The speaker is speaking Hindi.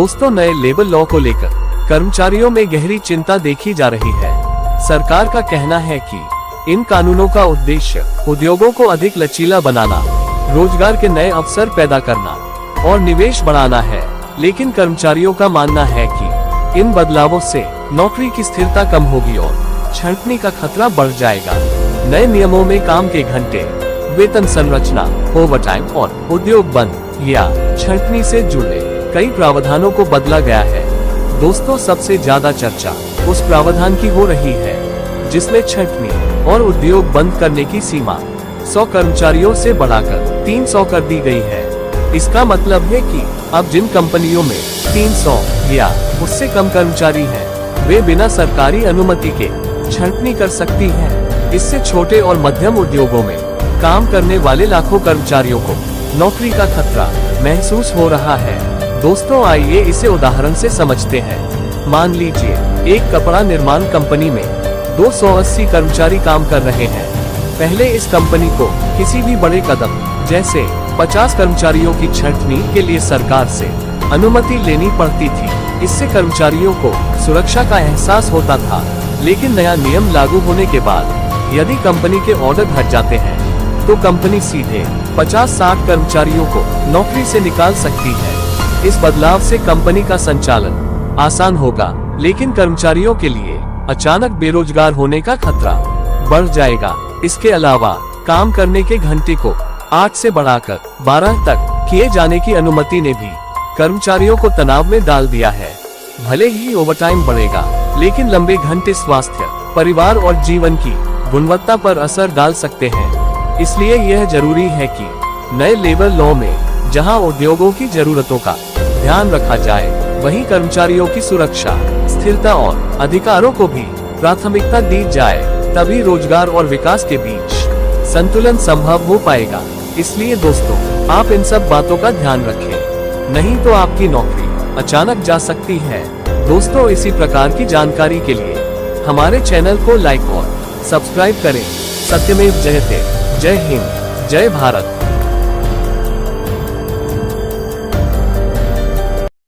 दोस्तों, नए लेबर लॉ को लेकर कर्मचारियों में गहरी चिंता देखी जा रही है। सरकार का कहना है कि इन कानूनों का उद्देश्य उद्योगों को अधिक लचीला बनाना, रोजगार के नए अवसर पैदा करना और निवेश बढ़ाना है। लेकिन कर्मचारियों का मानना है कि इन बदलावों से नौकरी की स्थिरता कम होगी और छंटनी का खतरा बढ़ जाएगा। नए नियमों में काम के घंटे, वेतन संरचना, ओवरटाइम और उद्योग बंद या छंटनी से जुड़े कई प्रावधानों को बदला गया है। दोस्तों, सबसे ज्यादा चर्चा उस प्रावधान की हो रही है जिसमें छंटनी और उद्योग बंद करने की सीमा 100 कर्मचारियों से बढ़ाकर 300 कर दी गई है। इसका मतलब है कि अब जिन कंपनियों में 300 या उससे कम कर्मचारी हैं, वे बिना सरकारी अनुमति के छंटनी कर सकती हैं। इससे छोटे और मध्यम उद्योगों में काम करने वाले लाखों कर्मचारियों को नौकरी का खतरा महसूस हो रहा है। दोस्तों, आइए इसे उदाहरण से समझते हैं। मान लीजिए एक कपड़ा निर्माण कंपनी में 280 कर्मचारी काम कर रहे हैं। पहले इस कंपनी को किसी भी बड़े कदम जैसे 50 कर्मचारियों की छंटनी के लिए सरकार से अनुमति लेनी पड़ती थी। इससे कर्मचारियों को सुरक्षा का एहसास होता था। लेकिन नया नियम लागू होने के बाद यदि कंपनी के ऑर्डर घट जाते हैं तो कंपनी सीधे 50-60 कर्मचारियों को नौकरी से निकाल सकती है। इस बदलाव से कंपनी का संचालन आसान होगा, लेकिन कर्मचारियों के लिए अचानक बेरोजगार होने का खतरा बढ़ जाएगा। इसके अलावा काम करने के घंटे को 8 से बढ़ाकर 12 तक किए जाने की अनुमति ने भी कर्मचारियों को तनाव में डाल दिया है। भले ही ओवरटाइम बढ़ेगा, लेकिन लंबे घंटे स्वास्थ्य, परिवार और जीवन की गुणवत्ता पर असर डाल सकते हैं। इसलिए यह जरूरी है कि नए लेबर लॉ में जहां उद्योगों की जरूरतों का ध्यान रखा जाए, वहीं कर्मचारियों की सुरक्षा, स्थिरता और अधिकारों को भी प्राथमिकता दी जाए। तभी रोजगार और विकास के बीच संतुलन संभव हो पाएगा। इसलिए दोस्तों, आप इन सब बातों का ध्यान रखें, नहीं तो आपकी नौकरी अचानक जा सकती है। दोस्तों, इसी प्रकार की जानकारी के लिए हमारे चैनल को लाइक और सब्सक्राइब करें। सत्यमेव जयते। जय हिंद, जय भारत।